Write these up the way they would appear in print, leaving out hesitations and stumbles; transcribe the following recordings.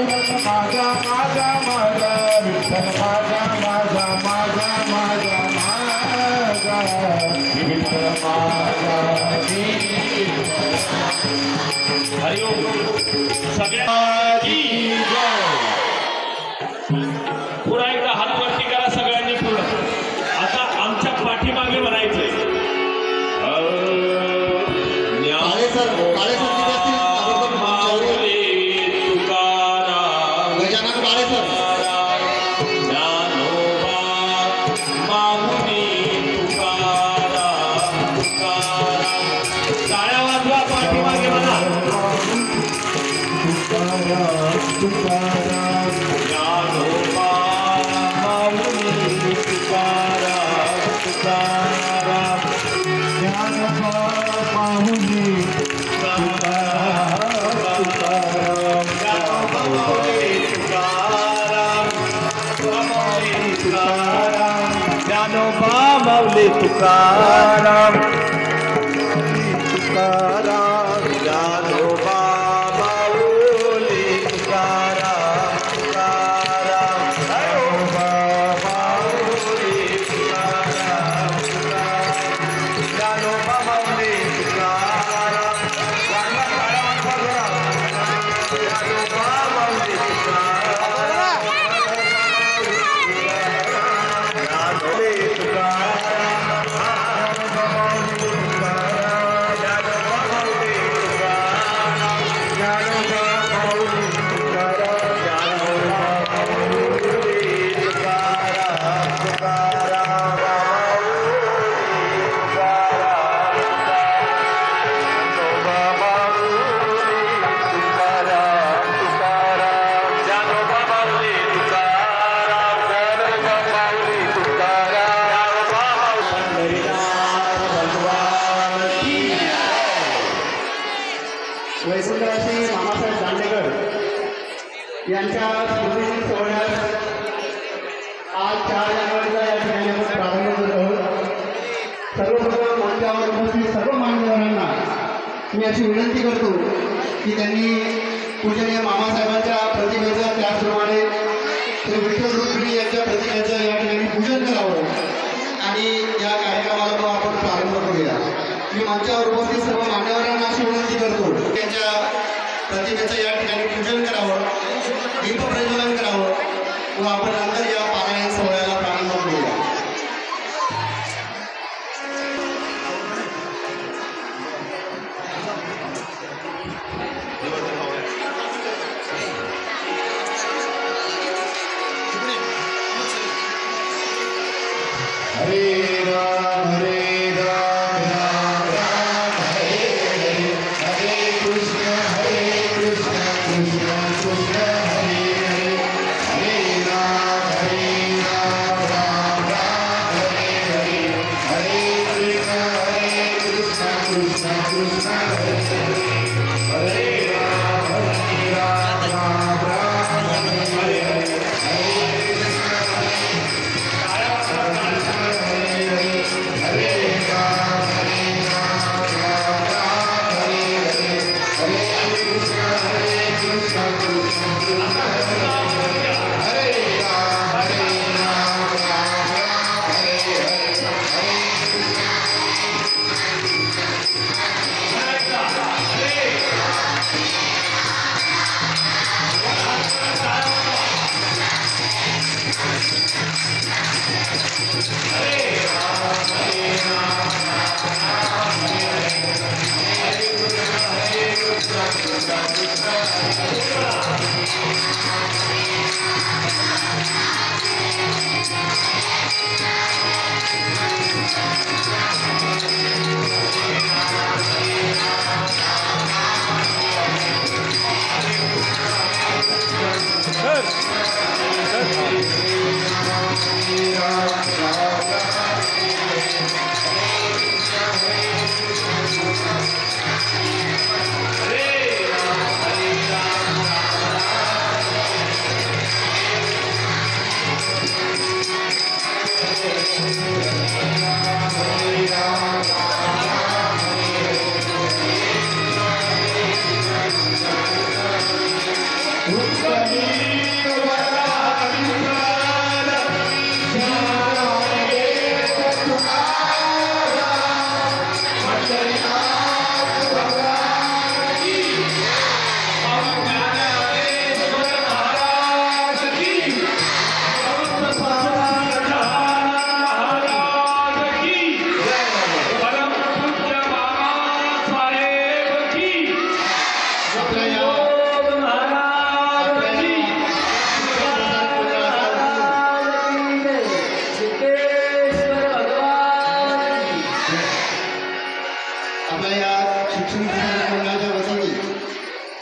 माझा माझा माझा विठ्ठल माझा माझा माझा माझा माझा विठ्ठल माझा हरिओम सगळ्यांची जय। पुन्हा एकदा हात वरती करा सगळ्यांनी पुढं। आता आमच्या पाठीमागे म्हणायचंय माऊली तुकाराम तुकाराम ज्ञानोबा माऊली तुकाराम तुकाराम ज्ञानोबा माऊली तुकाराम ज्ञानोबा माऊली तुकाराम ज्ञानोबा माऊली वैकुंठवासी मामासाहेब दांडेकर यांच्या स्मृती सोहळ्यात आज 4 जानेवारीला या ठिकाणी आपण प्रारंभ करत आहोत। सर्वप्रथम मंचावर उपस्थित सर्व मान्यवरांना मी अशी विनंती करतो की त्यांनी पूजनीय मामासाहेबांच्या प्रतिमेचं त्याचप्रमाणे श्री विठ्ठल रुक्मिणी यांच्या प्रतिमेचं या ठिकाणी पूजन करावं आणि या कार्यक्रमाला तो आपण प्रारंभ करूया। मी मंचावर उपस्थित सर्व मान्यवरांना अशी विनंती करतो त्यांच्या प्रतिमेचं या ठिकाणी पूजन करावं, दीप प्रज्वलन करावं व आपण नंतर या पारायण सोहळ्याला प्रारंभ करूया। हरे राम हरे राम राम राम हरे हरे हरे कृष्ण कृष्ण कृष्ण हरे हरे हरे राम राम राम हरे हरे हरे कृष्ण कृष्ण कृष्ण हरे हरे हरे राम राम राम हरे हरे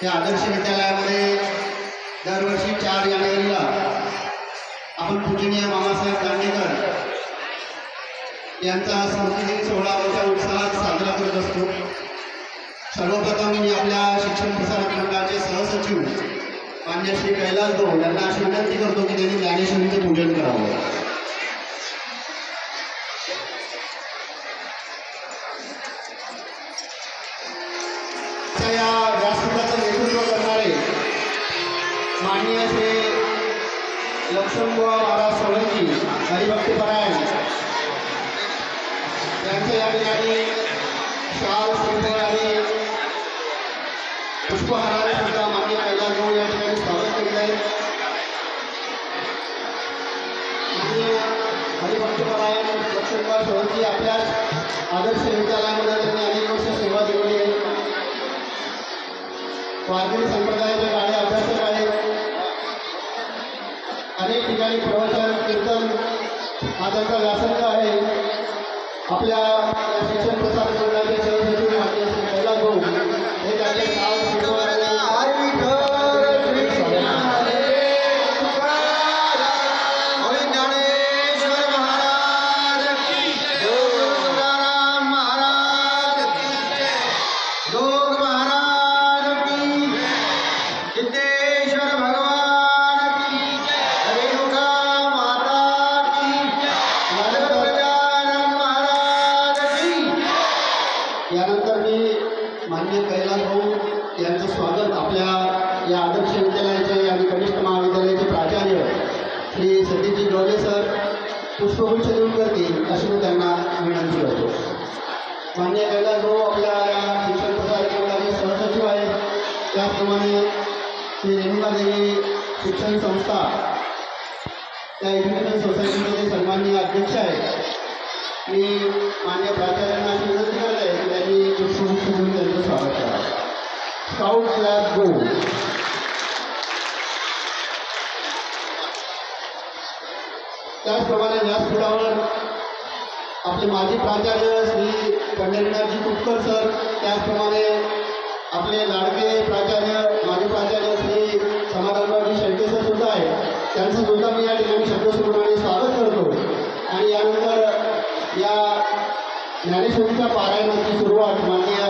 या आदर्श विद्यालयामध्ये दरवर्षी 4 जानेवारीला आपण पूजनीय मामासाहेब दांडेकर यांचा स्मृतिदिन सोहळा मोठ्या उत्साहात साजरा करत असतो. सर्वप्रथम मी आपल्या शिक्षण प्रसारक मंडळाचे सहसचिव मान्य श्री कैलास भाऊ यांना अशी विनंती करतो की त्यांनी ज्ञानेश्वरीचं पूजन करावं. या व्यासपीठाचं नेतृत्व करणारे माननीय श्री लक्ष्मणबुवा महाराज सोळंकी हरिभक्तपरायण यांचं या ठिकाणी शाल श्रीफळ आणि पुष्पहाराने सुद्धा मान्य कैलास भाऊ या ठिकाणी स्वागत केलं आहे. माननीय हरिभक्तपरायण लक्ष्मणबुवा सोळंकी आपल्या आदर्श विद्यालयामध्ये त्यांनी अनेक वर्ष सेवा दिलेली आहे. वारकरी संप्रदायाचे गाणे अभ्यासक आहेत. अनेक ठिकाणी प्रवचन कीर्तन हा त्यांचा व्यासंग आहे. आपल्या शिक्षण प्रसारक मंडळाचे सहसचिव माननीय श्री कैलास भाऊ हे त्यांचे नाव यानंतर मी माननीय कैलास भाऊ यांचं स्वागत आपल्या या आदर्श विद्यालयाचे आणि कनिष्ठ महाविद्यालयाचे प्राचार्य श्री सतीशजी डोले सर पुष्पगुच्छ देऊन करतील अशी मी त्यांना विनंती करतो. माननीय कैलास भाऊ आपल्या या शिक्षण प्रसारक मंडळाचे सहसचिव आहेत. त्याचप्रमाणे श्री रेणुकादेवी शिक्षण संस्था त्या एज्युकेशन सोसायटीमध्ये सन्माननीय अध्यक्ष आहेत. मी मान्य प्राचार्यांना अशी विनंती करत आहे की त्यांनी पुष्पगुच्छ देऊन त्यांचं स्वागत करा. स्काउट क्लास गो. त्याचप्रमाणे व्यासपीठावर आपले माजी प्राचार्य श्री पंढरीनाथजी कुटकर सर, त्याचप्रमाणे आपले लाडके प्राचार्य माजी प्राचार्य श्री समाधानरावजी शेळके सर सुद्धा आहेत. त्यांचं सुद्धा मी या ठिकाणी शब्दसुमनाने स्वागत करतो. आणि यानंतर या ज्ञानेश्वरीच्या पारायणाची सुरुवात माननीय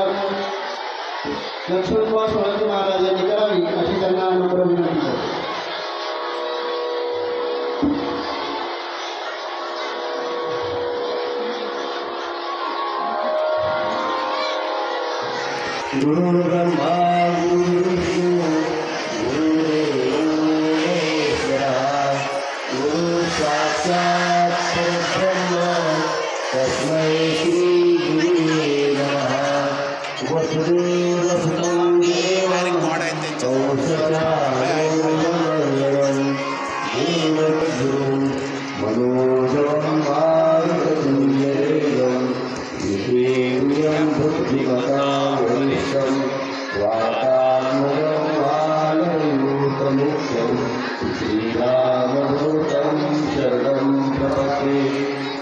लक्ष्मणबुवा सोळंकी महाराज यांनी करावी अशी त्यांना नम्र विनंती करतो. गुरु ब्रह्मा गुरु विष्णू गुरुदेव गुरु साक्षात परब्रह्म तस्मै श्री गुरुवे नमः. वसुदेवसुतं देवं कौसल्यां मनोजवं मारुततुल्यवेगं विश्वेन्द्रियं बुद्धिमतां वरिष्ठं वातात्मजं बालयूतमुख्यं श्रीरामदूतं शरणं प्रपद्ये.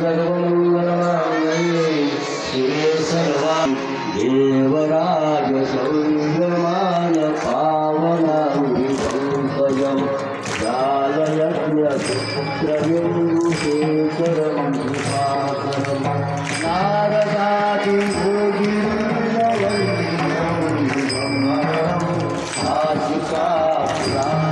सर्वमङ्गलमाङ्गल्ये शिवे सर्वां देवराज सौम्यमान पावनाङ्गिपङ्कजं जालयज्ञपुत्रबिन्दुशेखरं कृपाकरं नारदादिभोगिनवन्दितं आशिका काल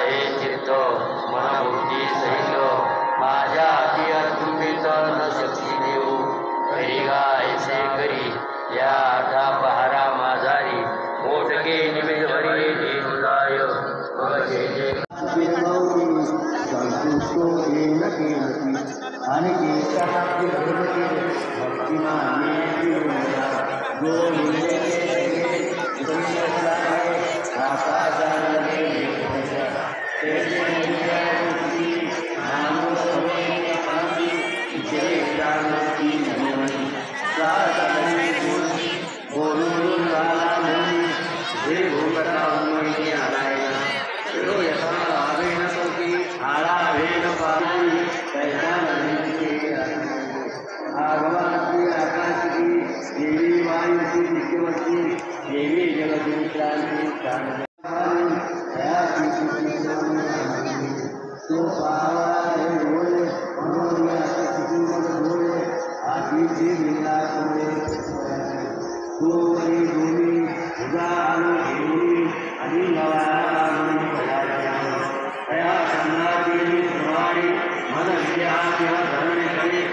हे चित्त मनबुद्धी सहित माझ्या हाती कृपेत न शक्ती देऊ करी गायसे करी या आठा पहारा माझारी मोठके निमिष भरी देवाय संतुष्टो येन केनती आणि केशाची भक्ती भक्तिमाने जो देवी वायुची नित्यवती देवी जगदीशांती तो पावाय बोले मनोरिया किती बोले आधीची लीला बोले तो वरी भूमी उदाहरण घेऊन आणि नवानी तया संघाची प्रमाणे मन विद्या किंवा धर्मेकडे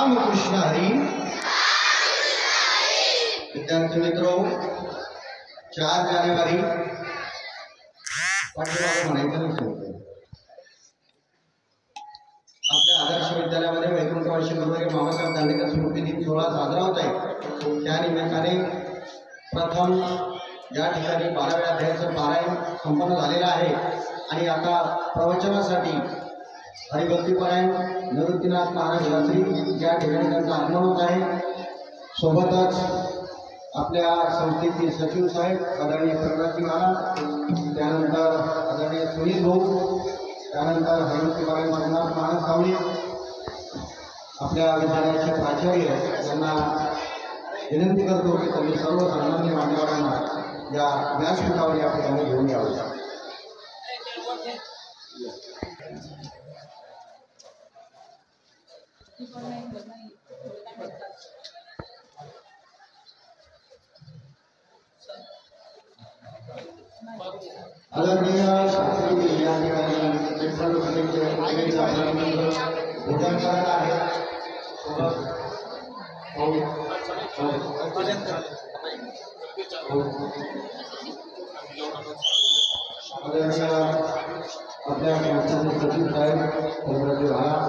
रामकृष्ण हरी. विद्यार्थी मित्रो, 4 जानेवारी पाठीमागे म्हणायचं नसेल आपल्या आदर्श विद्यालयामध्ये वैकुंठवासी गुरुवर्य मामासाहेब दांडेकर स्मृती दिन सोहळा साजरा होत आहे. त्या निमित्ताने प्रथम या ठिकाणी 12व्या अध्यायाचं पारायण संपन्न झालेलं आहे आणि आता प्रवचनासाठी हरिभक्तीपरायण निवृत्तीनाथ महाराज शास्त्री या ठिकाणी त्यांचं आगमन होत आहे. सोबतच आपल्या संस्थेचे सचिव साहेब आदरणीय प्रकाशजी महाराज, त्यानंतर आदरणीय सुनील भाऊ, त्यानंतर हरिभक्तीपरायण सोमनाथ महाराज सावळे, आपल्या विद्यालयाचे प्राचार्य यांना विनंती करतो की त्यांनी सर्व सन्माननीय मान्यवरांना या व्यासपीठावर या ठिकाणी घेऊन यावं. आदरणीय शास्त्री या ठिकाणी सर्व भोजन करत आहेत. आपल्या संस्थेचे सचिव साहेब प्रकाशजी महाराज,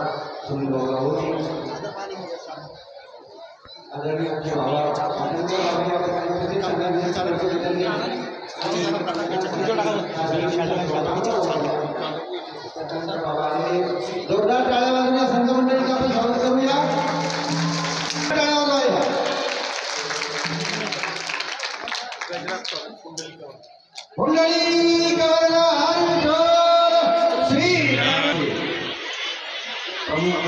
सुनील भाऊ राऊत, आदरणीय आमचे भावा जोरदार टाळ्या वाजवूया. संत मंडळीचं आपण स्वागत करूया. टाळ्या वाजवायला. कुंडली कवरला हरी विठ्ठल श्री प्रमुख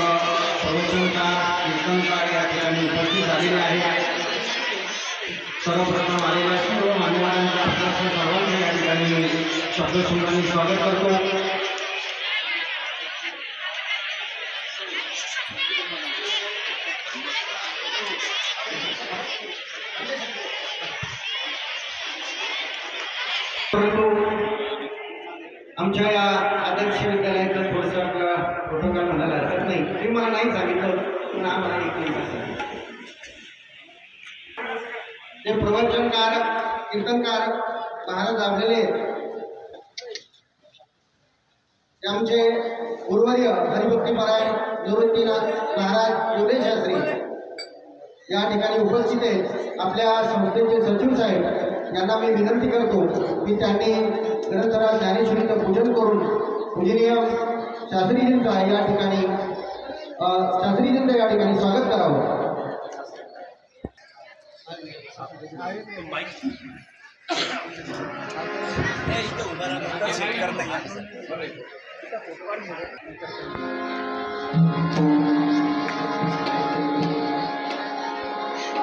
प्रवचनकार कीर्तनकार या ठिकाणी उपस्थित झालेले आहेत. सर्वप्रथम आलेल्या सर्व मान्यवरांचं आपल्या सर्वांचं या ठिकाणी शब्दसुमरांनी स्वागत करतो. आमच्या या आदर्श विद्यालयाचं थोडंसं आपल्याला प्रोटोकॉल म्हणायला हरकत नाही. ते मला नाही सांगितलं पण आम्हाला एक ते प्रवचनकार कीर्तनकार महाराज लाभलेले ते आमचे गुरुवर्य हरिभक्तीपरायण निवृत्तीनाथ महाराज योगेश शास्त्री या ठिकाणी उपस्थित आहेत. आपल्या संस्थेचे सचिव साहेब यांना मी विनंती करतो की त्यांनी ग्रंथराज ज्ञानेश्वरीचं पूजन करून पूजनीय शास्त्रीजींचा या ठिकाणी शास्त्रीजींचं या ठिकाणी स्वागत करावं.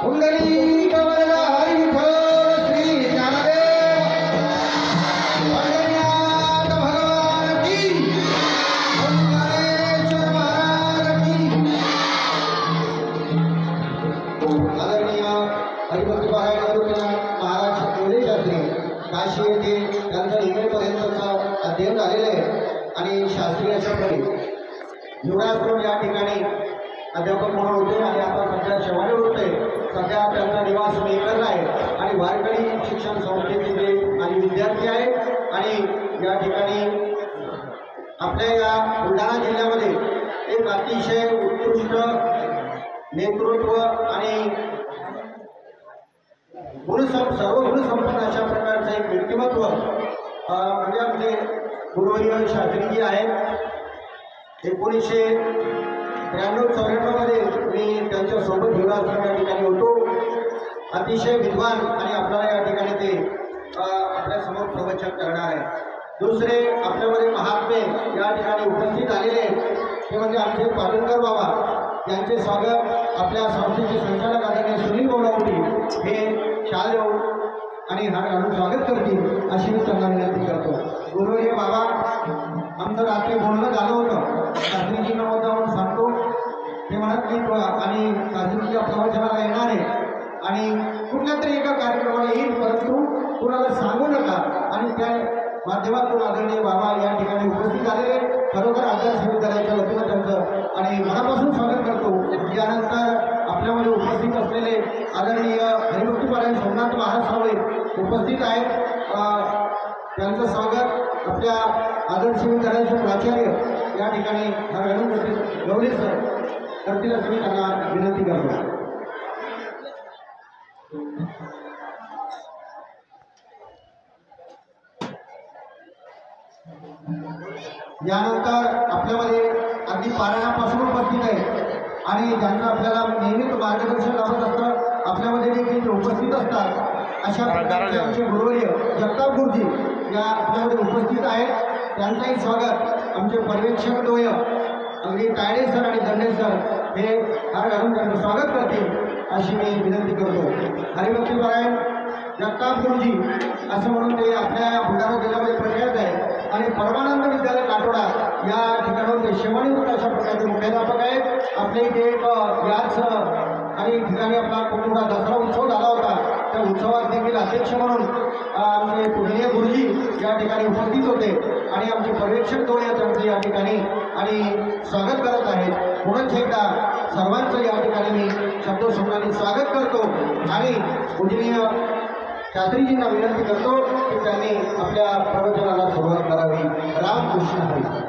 कुंडली कवरला हरी विठ्ठल श्री ज्ञानदेव पंढरीनाथ भगवान की, ओंकारेश्वर महाराज की. आदरणीय हरिभक्तीपरायण निवृत्तीनाथ महाराज योगेश शास्त्री काशी येथे त्यांचं इकडेपर्यंतचं अध्ययन झालेलं आहे आणि शास्त्रीय अशाप्रकारे युवराज या ठिकाणी अध्यापक म्हणून होते आणि आता सध्या शेवाळीवर होते. सध्या त्यांचा निवास मेकर आहे आणि वारकरी शिक्षण संस्थेचे जे आणि विद्यार्थी आहेत आणि या ठिकाणी आपल्या या बुलढाणा जिल्ह्यामध्ये एक अतिशय उत्कृष्ट नेतृत्व आणि सर्व गुणसंपन्न अशा प्रकारचं एक व्यक्तिमत्व म्हणजे आमचे गुरुवर्य शास्त्रीजी आहेत. 1993-94 मध्ये मी त्यांच्या सोबत युवराज या ठिकाणी होतो. अतिशय विद्वान आणि आपल्याला या ठिकाणी ते आपल्या समोर प्रवचन करणार आहे. दुसरे आपल्यामध्ये महात्मे या ठिकाणी उपस्थित आलेले ते म्हणजे आमचे पालनकर बाबा यांचे स्वागत आपल्या संस्थेचे संचालक आदरणीय सुनील गोडावटी हे शाल आणि हार घालून स्वागत करतील अशी मी त्यांना विनंती करतो. गुरुवर्य बाबा आमचं रात्री बोलणं झालं होतं. शास्त्रीजींना म्हणून सांगतो ते म्हणत की आणि शास्त्रीजीच्या प्रवचनाला येणार आहे आणि कुठल्या तरी एका कार्यक्रमाला येईल परंतु कुणाला सांगू नका. आणि त्या माध्यमातून आदरणीय बाबा या ठिकाणी उपस्थित झालेले खरोखर आदर्श विद्यालयाच्या वतीनं त्यांचं आणि मनापासून स्वागत करतो. यानंतर आदरणीय हरिभक्तीपरायण सोमनाथ महाराज सावळे उपस्थित आहेत. त्यांचं स्वागत आपल्या आदर्श विद्यालयाचे प्राचार्य या ठिकाणी गवळे सर करतील असं मी त्यांना विनंती करतो. यानंतर आपल्यामध्ये अगदी पारायणापासून उपस्थित आहे आणि ज्यांचं आपल्याला नेहमीच मार्गदर्शन लाभत असतं, आपल्यामध्ये देखील ते उपस्थित असतात अशा प्रकारचे आमचे गुरुवर्य जगताप गुरुजी या आपल्यामध्ये उपस्थित आहेत. त्यांचंही स्वागत आमचे पर्यवेक्षक द्वय अगदी तायडे सर आणि दंडे सर हे हार घालून त्यांचं स्वागत करतील अशी मी विनंती करतो. हरिभक्तीपरायण जगताप गुरुजी असं म्हणून ते आपल्या भंडारा जिल्ह्यामध्ये प्रख्यात आहे आणि परमानंद विद्यालय काटोडा या ठिकाणावर ते शिवणीकृत अशा प्रकारचे मुख्याध्यापक आहेत. आपल्या इथे एक याच आणि ठिकाणी आपला खूप मोठा दसरा उत्सव झाला होता. त्या उत्सवात देखील अध्यक्ष म्हणून आमचे पूजनीय गुरुजी या ठिकाणी उपस्थित होते आणि आमचे पर्यवेक्षक दोन त्यांचं या ठिकाणी आणि स्वागत करत आहेत. पुनश्च एकदा सर्वांचं या ठिकाणी मी शब्दोशब्दाने स्वागत करतो आणि पूजनीय शास्त्रीजींना विनंती करतो की त्यांनी आपल्या प्रवचनाला सुरुवात करावी. रामकृष्ण हरी.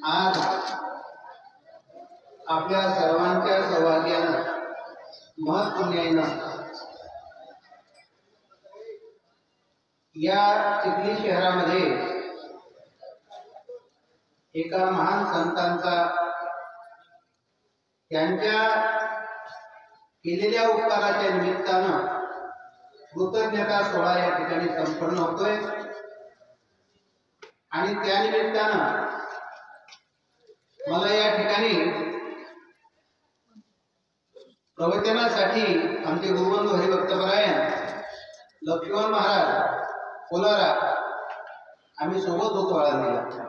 आज आपल्या सर्वांच्या सौभाग्यानं महत्पुण्यानं या चिखली शहरामध्ये एका महान संतांचा त्यांच्या केलेल्या उपकाराच्या निमित्तानं कृतज्ञता सोहळा या ठिकाणी संपन्न होतोय आणि त्या निमित्तानं मला या ठिकाणी प्रवचनासाठी आमचे गुरुबंधू हरिभक्तपरायण लक्ष्मण महाराज कोलारा आम्ही सोबत होतो आळंदीला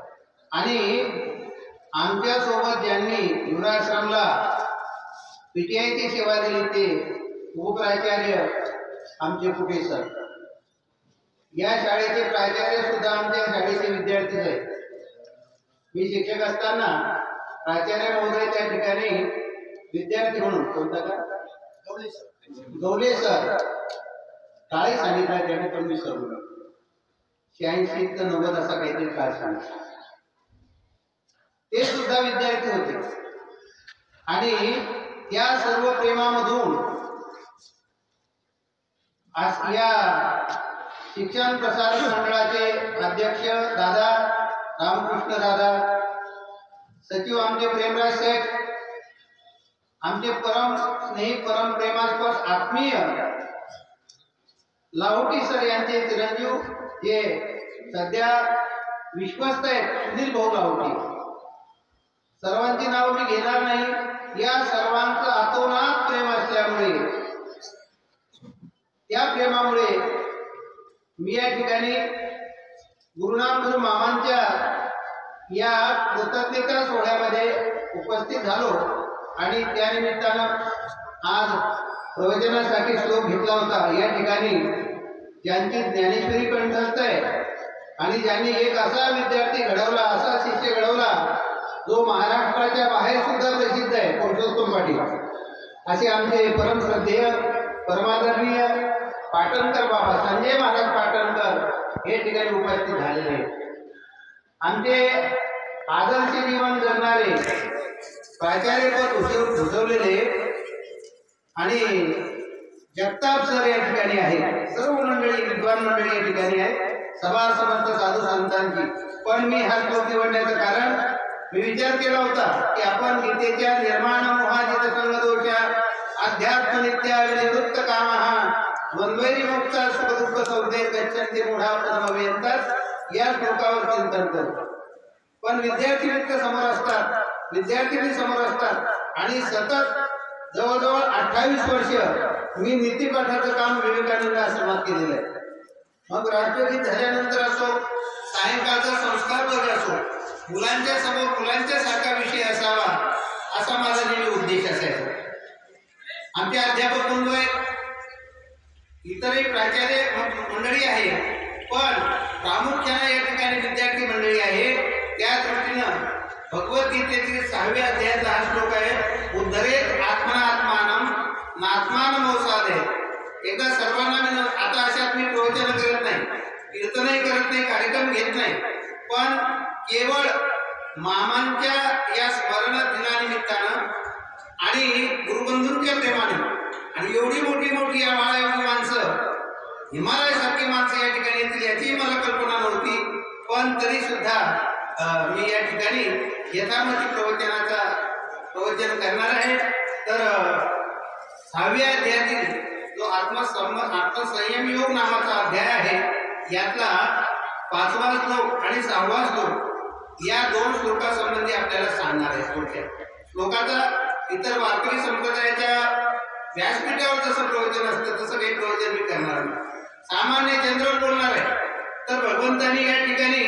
आणि आमच्या सोबत ज्यांनी युवराश्रमला पीटीआयची सेवा दिली ते उपप्राचार्य आमचे कुटे सर. या शाळेचे प्राचार्य सुद्धा आमच्या शाळेचे विद्यार्थी आहेत. मी शिक्षक असताना प्राचार्य महोदय त्या ठिकाणी विद्यार्थी म्हणून कोणता का गवले सर काळी सांगितला त्याने पण मी सर 86 ते 90 असा काहीतरी काळ सांगितला. ते सुद्धा विद्यार्थी होते आणि त्या सर्व प्रेमामधून आज या शिक्षण प्रसारक मंडळाचे अध्यक्ष दादा रामकृष्ण दादा, सचिव आमचे प्रेमराज शेठ, आमचे परम स्नेही परम प्रेमास्पद आत्मीय लाहोटी सर यांचे चिरंजीव जे सध्या विश्वस्त आहेत, सुनील भाऊ लाहोटी. सर्वांची नाव मी घेणार नाही. या सर्वांचं अतोनात प्रेम असल्यामुळे, त्या प्रेमामुळे मी या ठिकाणी गुरुनाम गुरु मामांच्या या कृतज्ञता सोहळ्यामध्ये उपस्थित झालो आणि त्यानिमित्तानं आज प्रवचनासाठी श्लोक घेतला होता. या ठिकाणी ज्यांची ज्ञानेश्वरी कंठस्थ आहे आणि ज्यांनी एक असा विद्यार्थी घडवला, असा शिष्य घडवला जो महाराष्ट्राच्या बाहेर सुद्धा प्रसिद्ध आहे, पुरुषोत्तम पाटील, असे आमचे परमश्रद्धेय परमादरणीय पाटणकर बाबा संजय महाराज पाटणकर हे ठिकाणी उपस्थित झालेले. आमचे आदर्श जीवन जगणारे प्राचार्यपद भूषवलेले आणि जगताप सर या ठिकाणी आहेत. सर्व मंडळी, विद्वान मंडळी या ठिकाणी आहेत, सभा समस्त साधू संतांची. पण मी हा श्लोक निवडण्याचं कारण, मी विचार केला होता की आपण गीतेच्या निर्माण मोहाजित संगदोषा अध्यात्म नित्या निवृत्त कामहा द्वंद्वैरी मुक्ता सुख दुःख सौदे गच्छन्ति मूढा परमवेदांत या श्लोकावर चिंतन करतो. पण विद्यार्थी मित्र समोर असतात, विद्यार्थी समोर असतात आणि सतत जवळजवळ 28 वर्ष मी नीतिपाठाचं काम विवेकानंद आश्रमात केलेलं आहे. मग राष्ट्रगीत झाल्यानंतर असो, सायंकाळचा संस्कार वर्ग असो, मुलांच्या समोर मुलांच्या सारखा विषय असावा असा माझा नेहमी उद्देश असायचा. आमचे अध्यापक बंधू आहेत, इतरही प्राचार्य मंडळी आहे, पण प्रामुख्याने या ठिकाणी विद्यार्थी मंडळी आहे. त्या दृष्टीनं भगवद्गीतेतील 6व्या अध्यायाचा हा श्लोक आहे, उद्धरेत आत्मनात्मानम नात्मानमोसादे. एकदा सर्वांना मी आता अशात मी प्रवचन करत नाही, कीर्तनही करत नाही, कार्यक्रम घेत नाही, पण केवळ मामांच्या या स्मरण दिनानिमित्तानं आणि गुरुबंधूंच्या प्रेमाने, आणि एवढी मोठी मोठी या एवढी माणसं, हिमालयासारखी माणसं या ठिकाणी येतील याचीही मला कल्पना नव्हती. पण तरी सुद्धा मी या ठिकाणी यथामती प्रवचन करणार आहे. तर 6व्या अध्यायातील जो आत्मसंयम योग नावाचा अध्याय आहे, यातला 5वा श्लोक आणि 6वा श्लोक या 2 श्लोकासंबंधी आपल्याला सांगणार आहे. थोडक्यात श्लोकाचा इतर वारकरी संप्रदायाच्या व्यासपीठावर जसं प्रवचन असतं तसं काही प्रवचन मी करणार नाही, सामान्य जनरल बोलणार आहे. तर भगवंतांनी या ठिकाणी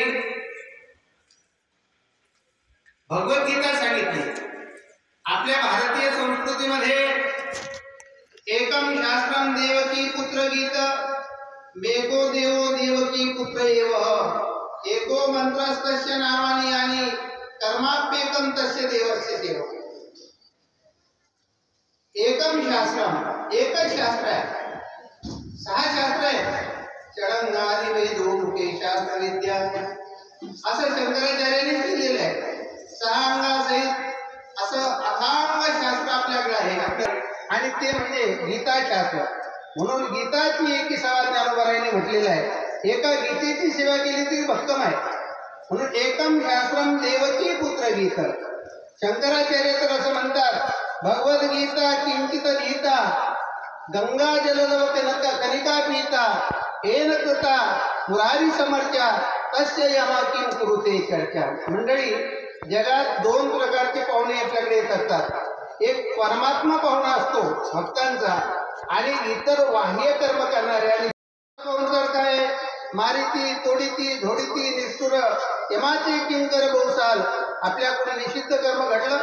भगवद्गीता सांगितली. आपल्या भारतीय संस्कृतीमध्ये एकम शास्त्रम देवकी पुत्र गीत, मेको देवो देवकी पुत्र एव, एको मंत्रस्तस्य नामानि आणि कर्माप्येकम तस्य देवस्य सेवा. एकम शास्त्रम, एकच शास्त्र आहे. 6 शास्त्र आहेत. षडंगादि वेदो मुखे शास्त्र विद्या असं शंकराचार्यांनी लिहिलेलं आहे. 6 अंगासहित असं अथांग शास्त्र आपल्याकडे आहे, आणि ते म्हणजे गीता शास्त्र. म्हणून गीताची 21वा ज्ञानोबरायांनी म्हटलेलं आहे, एका गीतेची सेवा केली तरी भक्कम आहे. म्हणून एकम शास्त्रम देवकी पुत्र गीत. शंकराचार्य तर असं म्हणतात, भगवद्गीता किंचित गीता गंगा जलदव कनिका पीता येन कृता मुरारी समर्चा तस्य यमा किम कुरुते चर्चा. मंडळी, जगात 2 प्रकारचे पाहुणे आपल्याकडे येत असतात. एक परमात्मा पाहुणा असतो भक्तांचा, आणि इतर बाह्य कर्म करणारे. आणि पाहुणचार काय, मारिती तोडीती धोडीती निष्ठुर यमाचे किंकर बहुसाल. आपल्याकडे निषिद्ध कर्म घडलं,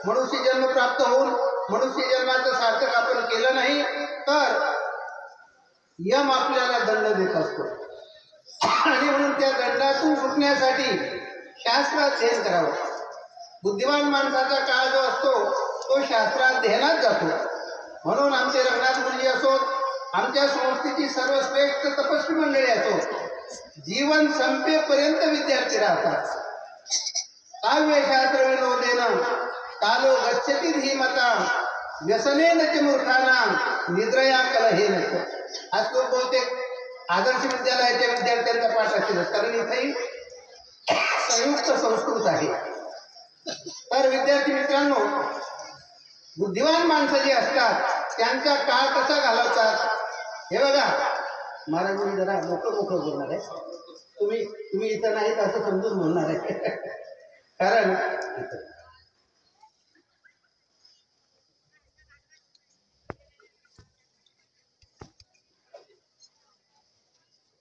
मनुष्य जन्म प्राप्त होऊन मनुष्य जन्माचं सार्थक आपण केलं नाही तर यम आपल्याला दंड देत असतो. आणि म्हणून त्या दंडातून सुटण्यासाठी शास्त्राध्ययन करावं. बुद्धिमान माणसाचा काळ जो असतो तो शास्त्राध्ययनात जातो. म्हणून आमचे रघुनाथ गुरुजी असोत, आमच्या संस्थेची सर्वश्रेष्ठ तपस्वी मंडळी असो, जीवन संपेपर्यंत विद्यार्थी राहतात. काव्य शास्त्र विनोदेन कालो गच्छती धीमता व्यसनेन च मूर्खानां निद्रया कलहेन च. आज तो बहुतेक आदर्श विद्यालयाच्या विद्यार्थ्यांचा पाठ असेल, कारण इथेही संयुक्त संस्कृत आहे. तर विद्यार्थी मित्रांनो, बुद्धिवान माणसं जी असतात त्यांचा काळ कसा घालवतात हे बघा. महाराज मी जरा मोठं बोलणार आहे, तुम्ही इथं नाहीत असं समजून बोलणार आहे. कारण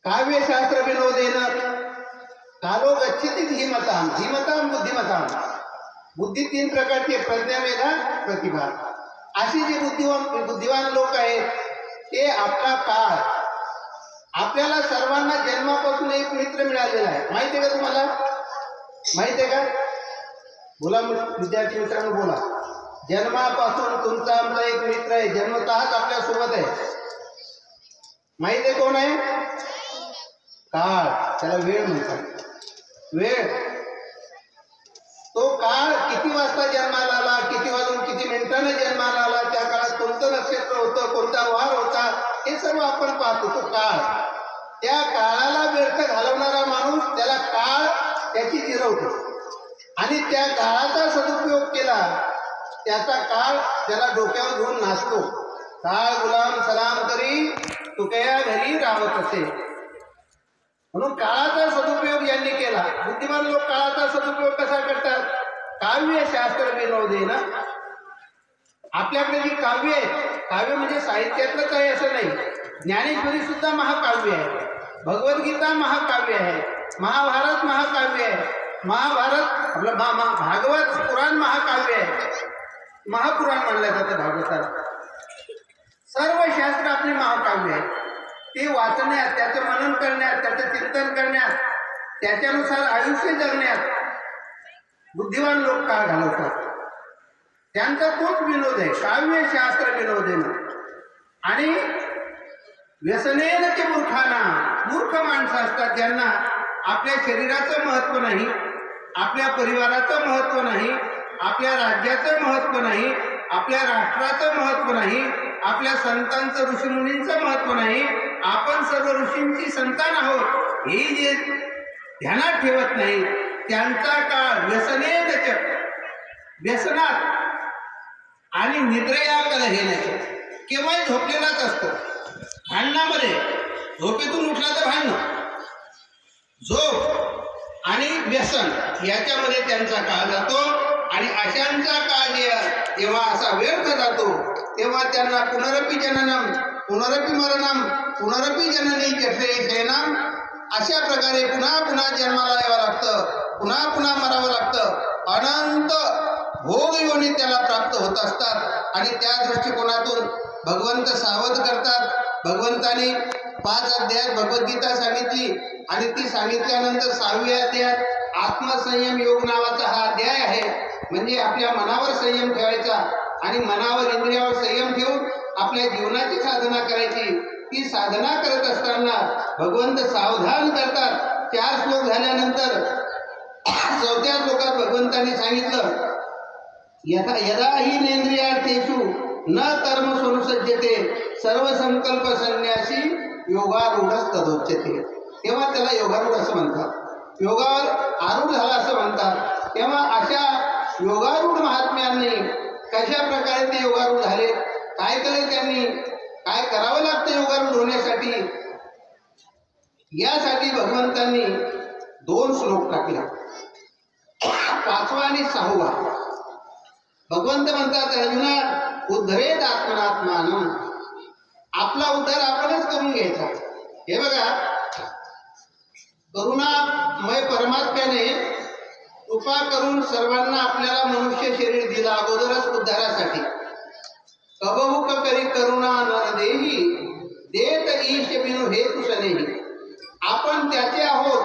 काव्यशास्त्र विनोदेन कालो गच्छति धीमतां धीमतां बुद्धिमतां. बुद्धी 3 प्रकारची आहे, प्रज्ञा, मेधा, प्रतिभा. अशी जी बुद्धिवान लोक आहेत ते आपला काळ, आपल्याला सर्वांना जन्मापासून एक मित्र मिळालेला आहे. माहिती आहे का तुम्हाला? माहिती आहे का? बोला विद्यार्थी मित्रांनो, बोला. जन्मापासून तुमचा आमचा एक मित्र आहे, जन्मतःच आपल्या सोबत आहे. माहिती आहे कोण आहे? काळ. त्याला वेळ म्हणतात. वेळ. तो काळ किती वाजता जन्माला आला, किती वाजून किती मिनिटांना जन्माला आला, त्या काळात कोणतं नक्षत्र होतं, कोणता वार होता, हे सर्व आपण पाहतो. तो काळ, त्या काळाला व्यर्थ घालवणारा माणूस त्याला काळ त्याची जिरवतो, आणि त्या काळाचा सदुपयोग केला त्याचा काळ त्याला डोक्यावर घेऊन नाचतो. काळ गुलाम सलाम करी तुकया घरी राहत असे. म्हणून काळाचा सदुपयोग यांनी केला. बुद्धिमान लोक काळाचा सदुपयोग कसा करतात? काव्यशास्त्र विनोदेन. आपल्याकडे जी काव्य आहेत, काव्य म्हणजे साहित्यातलंच आहे असं नाही. ज्ञानेश्वरी सुद्धा महाकाव्य आहे, भगवद्गीता महाकाव्य आहे, महाभारत महाकाव्य आहे, महाभारत आपलं भागवत पुराण महाकाव्य आहे, महापुराण मानलं जातं भागवताला. सर्व शास्त्र आपले महाकाव्य आहे. ते वाचण्यात, त्याचं मनन करण्यात, त्याचं चिंतन करण्यात, त्याच्यानुसार आयुष्य जगण्यात बुद्धिवान लोक काळ घालवतात. त्यांचा तोच विनोद आहे, काव्यशास्त्र विनोदेन. आणि व्यसनेन ते मूर्खाना, मूर्ख माणसं असतात ज्यांना आपल्या शरीराचं महत्त्व नाही, आपल्या परिवाराचं महत्त्व नाही, आपल्या राज्याचं महत्त्व नाही, आपल्या राष्ट्राचं महत्त्व नाही, आपल्या संतांचं ऋषीमुनींचं महत्त्व नाही, आपण सर्व ऋषींची संतान आहोत हे जे ध्यानात ठेवत नाही, त्यांचा काळ व्यसनेच, व्यसनात आणि निद्रया कलहेन. केव्हाही झोपलेलाच असतो, भांडणामध्ये. झोपेतून उठला तर भांडणं, झोप आणि व्यसन याच्यामध्ये त्यांचा काळ जातो. आणि अशांचा काळ जेव्हा असा व्यर्थ जातो तेव्हा त्यांना पुनरपि जननम पुनरपि मरणम पुनरपि जननी जठरे शयनम अशा प्रकारे पुन्हा पुन्हा जन्माला यावं लागतं, पुन्हा पुन्हा मरावं लागतं. अनंत भोग योनी त्याला प्राप्त होत असतात. आणि त्या दृष्टिकोनातून भगवंत सावध करतात. भगवंताने 5 अध्यायात भगवद्गीता सांगितली, आणि ती सांगितल्यानंतर 6व्या अध्यायात आत्मसंयम योग नावाचा हा अध्याय आहे. म्हणजे आपल्या मनावर संयम ठेवायचा, आणि मनावर इंद्रियावर संयम ठेवून आपल्या जीवनाची साधना करायची. ती साधना करत असताना भगवंत सावधान करतात. 4 श्लोक झाल्यानंतर 4थ्या श्लोकात भगवंतांनी सांगितलं, यदा यदा हि नेंद्रियार्थेषु न कर्म स्वनुसज्जते सर्व संकल्प संन्यासी योगारूढस्तदोच्यते. तेव्हा त्याला योगारूढ असं म्हणतात, योगावर आरूढ झाला असं म्हणतात. तेव्हा अशा योगारूढ महात्म्यांनी कशा प्रकारे ते योगारूढ झाले, काय केले त्यांनी, काय करावं लागतं योगारूढ होण्यासाठी, यासाठी भगवंतांनी 2 श्लोक टाकले, 5वा आणि 6वा. भगवंत म्हणतात, अर्जुना उद्धरेत आत्मनात्मान. आपला उद्धार आपणच करून घ्यायचा. हे बघा, करुणामय परमात्म्याने कृपा करून सर्वांना आपल्याला मनुष्य शरीर दिला अगोदरच उद्धारासाठी. कबहुक करी करुणा नर देही देत ईश बिनु हेतु सनेही. आपण त्याचे आहोत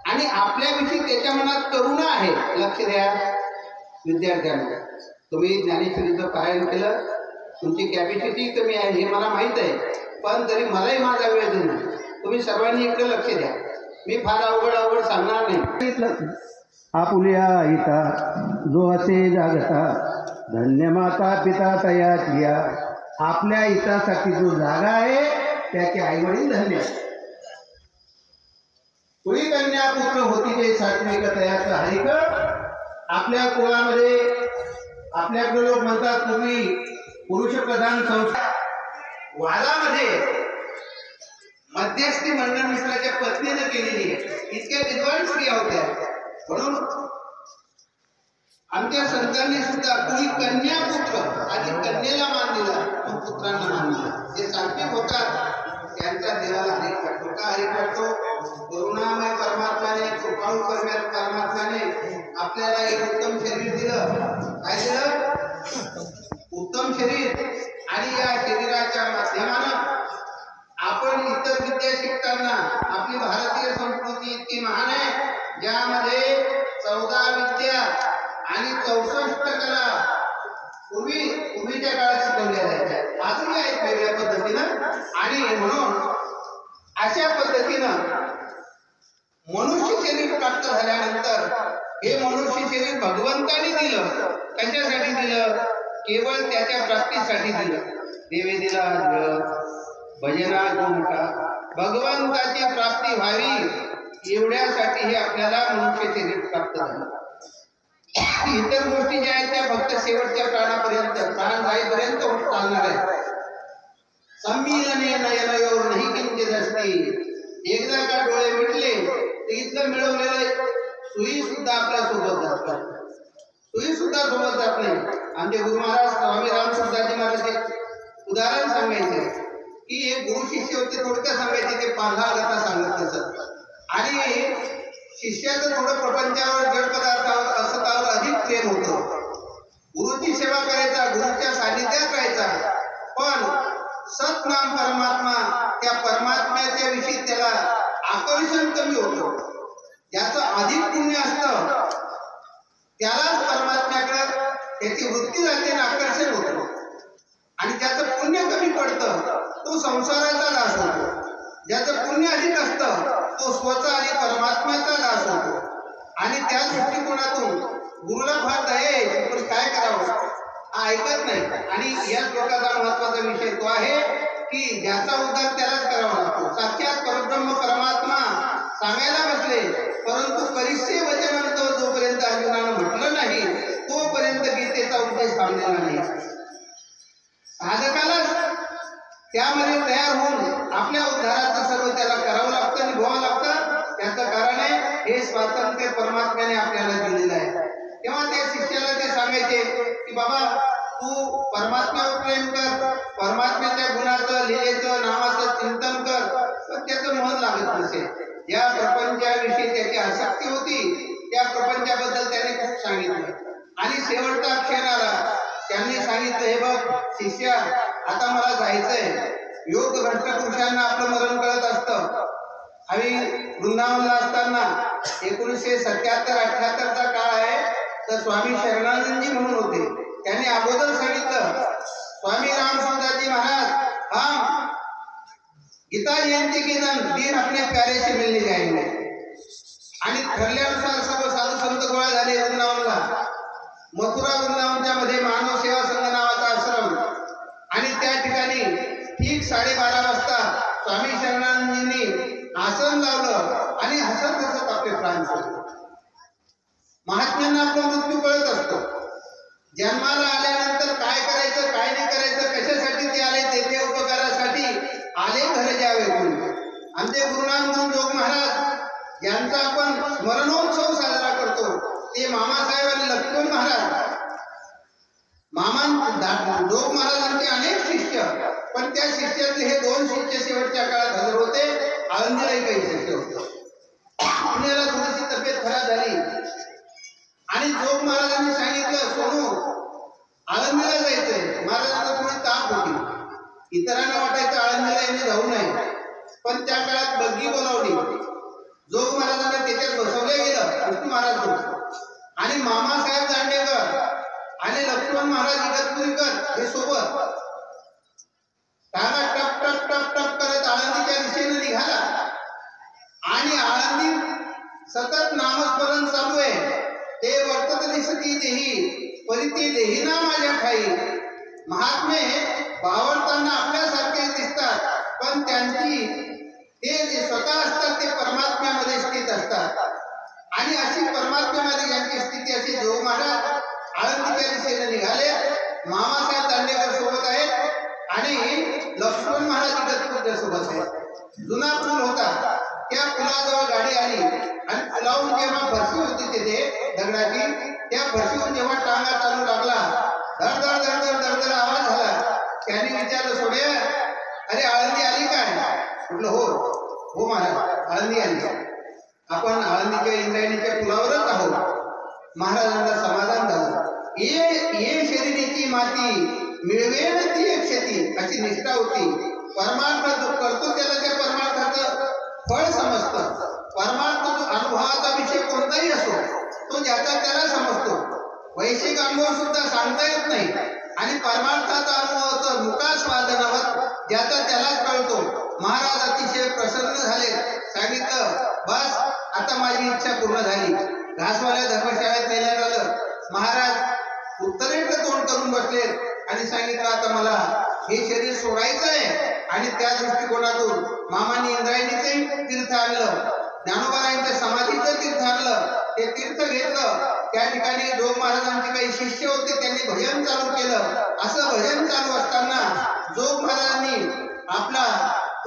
आणि आपल्याविषयी त्याच्या मनात करुणा आहे. लक्ष द्या विद्यार्थ्यांना, तुम्ही ज्ञानेश्वरीचं पारायण केलं, तुमची कॅपॅसिटी कमी आहे हे मला माहीत आहे, पण तरी मलाही माझा वेळ देणार. तुम्ही सर्वांनी इकडे लक्ष द्या. मी फार अवघड सांगणार नाही. आपुल्या हिता जो असे जागता धन्य माता पिता तया किया, आपल्या हितासाठी जो जागा आहे त्याचे आईवडील धन्य. कुळी कन्या पुत्र होती ते सात्विक तयाचं हरिक. आपल्या कुळामध्ये आपल्याकडे लोक म्हणतात पूर्वी पुरुषप्रधान संस्था. वादामध्ये मध्यस्थी मंडन मिश्राच्या पत्नीनं केलेली आहे. इतक्या विद्वान स्त्रिया होत्या. म्हणून आमच्या संतांनी सुद्धा कुणी कन्या पुत्र आधी कन्येला मान दिला, मग पुत्रांना मान दिला. जे सात्विक होतात त्यांच्या देवाला हरी वाटतो. का हरी वाटतो? करुणामय परमात्माने, कृपाळू परमात्माने आपल्याला एक उत्तम शरीर दिलं. काय दिलं? उत्तम शरीर. आणि या शरीराच्या माध्यमानं आपण इतर विद्या शिकताना आपली भारतीय संस्कृती इतकी महान आहे, ज्यामध्ये 14 विद्या आणि 64 कला पूर्वीच्या काळात शिकवल्या जायच्या. आजही आहेत वेगळ्या पद्धतीनं. आणि म्हणून अशा पद्धतीनं मनुष्य शरीर प्राप्त झाल्यानंतर हे मनुष्य शरीर भगवंताने दिलं. कशासाठी दिलं? केवळ त्याच्या प्राप्तीसाठी दिलं. देवे दिला भजना गोमटा, भगवंताची प्राप्ती व्हावी एवढ्यासाठी हे आपल्याला मनुष्य शरीर प्राप्त झालं. इतर गोष्टी ज्या आहेत त्या फक्त शेवटच्या प्राणापर्यंत, प्राण जाईपर्यंत चालणार आहे. संमिलने नयनयोर नाही किंचित असती. एकदा का डोळे मिटले तर इथलं मिळवलेलं सुई सुद्धा आपल्या सोबत जात नाही. सुई सुद्धा सोबत जात नाही. आमचे गुरु महाराज स्वामी रामसुद्धाजी महाराज एक उदाहरण सांगायचे की एक गुरु शिष्य होते. थोडक्यात सांगायचे ते पांढरा कथा सांगत नसत. आणि शिष्याचं थोडं प्रपंचावर, जड पदार्थावर, असतावर अधिक प्रेम होतं. गुरुची सेवा करायचा, गुरुच्या सानिध्यात राहायचा. पण सतनाम परमात्मा, त्या परमात्म्याच्या विषयी त्याला आकर्षण कमी होतं. ज्याचं अधिक पुण्य असतं त्यालाच परमात्म्याकडे त्याची वृत्ती जाते आणि आकर्षण होतं. आणि ज्याचं पुण्य कमी पडतं तो संसाराचा दास होतो. ज्याचं पुण्य अधिक असतं तो स्वतः आणि परमात्म्याचा दास होतो. आणि त्या दृष्टिकोनातून गुरुला फार दया यायची, पण काय करावं? ऐकत नाही. आणि या श्लोकाचा महत्वाचा विषय तो आहे की ज्याचा उद्धार त्यालाच करावा लागतो. साक्षात परब्रह्म परमात्मा सांगायला बसले, परंतु करिष्ये वचनंतो जोपर्यंत अर्जुनानं म्हटलं नाही तोपर्यंत गीतेचा उद्देश थांबलेला नाही. साधकाला त्यामध्ये तयार होऊन आपल्या उद्धाराचं सर्व त्याला करावं लागतं, निभवावं लागतं. त्याचं कारण आहे हे स्वातंत्र्य परमात्म्याने आपल्याला दिलेलं आहे. तेव्हा त्या शिष्याला ते सांगायचे की बाबा तू परमात्म्यावर प्रेम कर, परमात्म्याच्या गुणाचं, लीलेचं, नावाचं चिंतन कर. पण त्याचं मन लागत नसे. या प्रपंचाविषयी त्याची आसक्ती होती. त्या प्रपंचाबद्दल त्याने खूप सांगितलं. आणि शेवटचा क्षण आला. त्यांनी सांगितलं, हे बघ शिष्या, आता मला जायचंय. योग भ्रष्ट पुरुषांना आपलं मरण कळत असतं. आम्ही वृंदावनला असताना 1977-78 चा काळ आहे. तर स्वामी शरणानंदजी म्हणून होते. त्यांनी अगोदर सांगितलं, स्वामी रामसुंदरजी महाराज हम गीता जयंती के दिन अपने प्यारे से मिलने जाएंगे. आणि ठरल्यानुसार सर्व साधू संत गोळा झाले वृंदावनला. मथुरा वृंदावनच्या मध्ये मानव सेवा संघ नावाचा आश्रम. आणि त्या ठिकाणी ठीक 12:30 वाजता स्वामी शरणानंदजींनी आसन लावलं आणि हसत हसत आपले प्राण सोडले. महात्म्यांना आपला मृत्यू कळत असतो. जन्माला आल्यानंतर काय करायचं, काय नाही करायचं, कशासाठी ते आले, त्याच्या उपकारासाठी आले घर जावे कोण. आमचे गुरुनानंद जोग महाराज यांचा आपण स्मरणोत्सव साजरा करतो. ते मामासाहेब आणि लक्ष्मण महाराज. जोग महाराजांचे अनेक शिष्य, पण त्या शिष्यातले हे 2 शिष्य शेवटच्या काळात हजर होते. आळंदीलाही काही शिष्य होते. पुण्याला थोडीशी तब्येत खराब झाली आणि जोग महाराजांनी सांगितलं, सोनू आळंदीला जायचंय. महाराजांना थोडी ताप होती. इतरांना वाटायचं आळंदीला यांनी जाऊ नये. पण त्या काळात बग्गी बोलावली. जोग महाराजांना त्याच्यात बसवलं गेलं. विष्णू महाराज होते आणि मामासाहेब दांडेकर आणि लक्ष्मण महाराज इगतपुरीकर हे सोबत. काका टप टप टप टप करत आळंदीच्या दिशेने निघाला. आणि आळंदी सतत नामस्मरण चालू आहे. ते वर्तत दिसती देही परी ते देहीना माझ्या ठाई. महात्मे भावार्थांना आपल्यासारखे दिसतात, पण त्यांची ते जे स्वतः असतात ते परमात्म्यामध्ये स्थित असतात. आणि अशी परमात्म्यामध्ये ज्यांची स्थिती अशी जोग महाराज आळंदीच्या दिशेने निघाले. मामासाहेब दांडेकर सोबत आहेत आणि लक्ष्मण महाराज इगतपुरच्या सोबत आहेत. जुना पूल होता, त्या पुलाजवळ गाडी आली आणि पुलावून जेव्हा फरशी होती तिथे दगडाची, त्या फरशीवरून जेव्हा टांगा चालू लागला, धड धड धड धड धड धड आवाज झाला. त्यांनी विचारलं, सोड्या अरे आळंदी आली काय? म्हटलं हो महाराज आळंदी आली. आपण आळंदीच्या इंद्रायणीच्या पुलावरच आहोत. महाराजांना समाधान झालं. ये शरीराची माती मिळवेल ती एक शेती, अशी निष्ठा होती. परमार्थ जो करतो त्याला त्या परमार्थाचं फळ समजतं. परमार्थ जो अनुभवाचा विषय कोणताही असो तो ज्याचा त्याला समजतो. वैश्विक अनुभव सुद्धा सांगता येत नाही आणि परमार्थाचा अनुभव मुखास्वादनावर ज्याचा त्यालाच कळतो. महाराज अतिशय प्रसन्न झाले. सांगितलं, बस आता माझी इच्छा पूर्ण झाली. घासवाल्या धर्मशाळेत नेण्यात आलं. महाराज उत्तरेकडे तोंड करून बसले आणि सांगितलं, आता मला हे शरीर सोडायचं आहे. आणि त्या दृष्टिकोनातून मामांनी इंद्रायणीचंही तीर्थ आणलं, ज्ञानोबारायांच्या समाधीचं तीर्थ आणलं. ते तीर्थ घेतलं. त्या ठिकाणी जोग महाराजांचे काही शिष्य होते, त्यांनी भजन चालू केलं. असं भजन चालू असताना जोग महाराजांनी आपला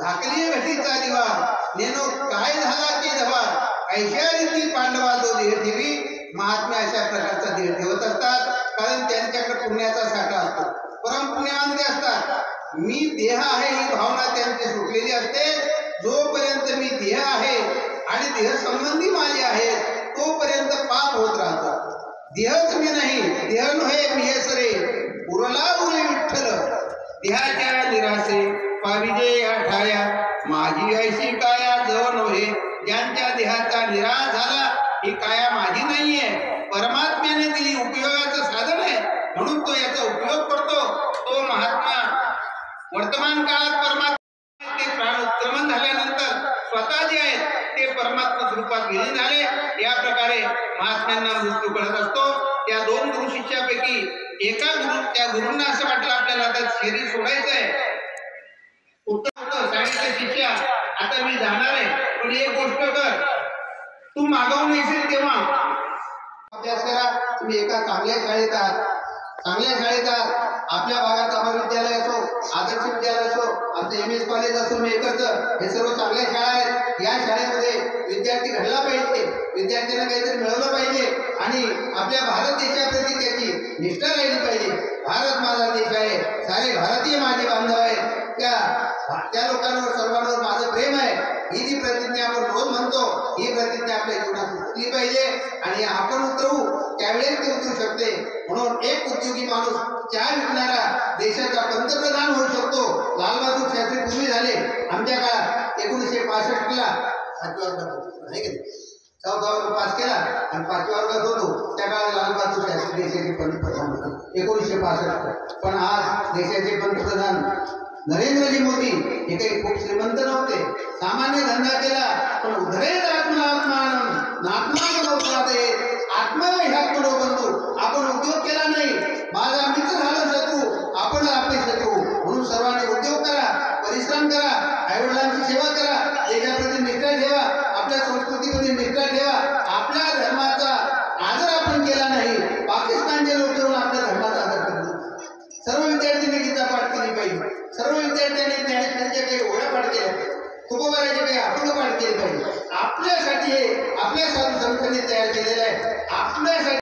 झाकली घटीचा दिवा नेनो काय झाला की जवा ऐशा रीती पांडवा जो देह ठेवी. महात्मे अशा प्रकारचा देह ठेवत असतात, कारण त्यांच्याकडे पुण्याचा साठा असतो. परमपुण्यवान ते असतात. मी देह आहे ही भावना त्यांची सुटलेली असते. जोपर्यंत मी देह आहे आणि देह संबंधी माझे आहे तोपर्यंत पाप होत राहतात. देहच मी नाही, देह नव्हे मी हे सरे उरला उरे विठ्ठल. देहाच्या निरासे पाविजे या ठाया माझी ऐशी काया जव नव्हे. ज्यांच्या देहाचा निराश झाला, ही काया माझी नाहीये, परमात्म्याने दिली, उपयोगाचं साधन आहे, म्हणून तो याचा उपयोग करतो. तो महात्मा वर्तमान काळात परमात्मा ते प्राण उत्क्रमण झाल्यानंतर स्वतः जे आहेत ते परमात्मा स्वरूपात विलीन झाले. या प्रकारे महात्म्यांना मृत्यू कळत असतो. त्या दोन गुरु शिष्यापैकी एका त्या गुरूंना असं वाटलं आपल्याला आता शरीर सोडायचंय. सांगितलं, शिष्या आता मी जाणार आहे, पण एक गोष्ट कर, तू मागवून येशील तेव्हा अभ्यास करा. तुम्ही एका चांगल्या शाळेत आहात, चांगल्या शाळेत आहात. आपल्या भागात अमर विद्यालय असो, आदर्श विद्यालय असो, आमचं MS कॉलेज असो, मेकरचं, हे सर्व चांगल्या शाळा आहेत. या शाळेमध्ये विद्यार्थी घडला पाहिजे, विद्यार्थ्यांना काहीतरी मिळवलं पाहिजे आणि आपल्या भारत देशाप्रती त्याची निष्ठा राहिली पाहिजे. भारत माझा देश आहे, सारे भारतीय माझे बांधव आहेत, त्या लोकांवर सर्वांवर माझं प्रेम आहे. ही जी प्रतिज्ञा आपण रोज म्हणतो, ही प्रतिज्ञा आपल्या जीवनात उतरली पाहिजे आणि आपण उतरवू त्यावेळेस ती उतरू शकते. म्हणून एक उद्योगी माणूस चहा विकणारा देशाचा पंतप्रधान होऊ शकतो. लालबहादूर शास्त्री पूर्वी झाले. आमच्या काळात 1965ला 4वा वर्ग पास केला आणि 5व्या वर्गात होतो. त्या काळात लालबहादूर शास्त्री देशाचे पंतप्रधान होते 1965. पण आज देशाचे पंतप्रधान नरेंद्रजी मोदी हे काही खूप श्रीमंत नव्हते, सामान्य धंदा केला, पण उधरेत आत्मात्मान नात्मादे आत्मविहात्मनो बंधू. आपण उद्योग केला नाही, माझा मित्र झाला शत्रू, आपण आपले शत्रू. म्हणून सर्वांनी उद्योग करा, परिश्रम करा, आईवडिलांची सेवा करा, देशाप्रती निष्ठा ठेवा, आपल्या संस्कृतीमध्ये निष्ठा ठेवा. आपल्या धर्माचा आदर आपण केला नाही, पाकिस्तानचे लोक येऊन आपल्या धर्माचा आदर करतात. सर्व विद्यार्थ्यांनी गीता पाठ केली पाहिजे, सर्व विद्यार्थ्यांनी ज्ञानेश्वरीच्या काही ओळ्या पाठ केल्या पाहिजे, तुकोबाराचे काही अभंग पाठ केले पाहिजे. आपल्यासाठी हे आपल्या साधू संतांनी तयार केलेलं आहे. आपल्यासाठी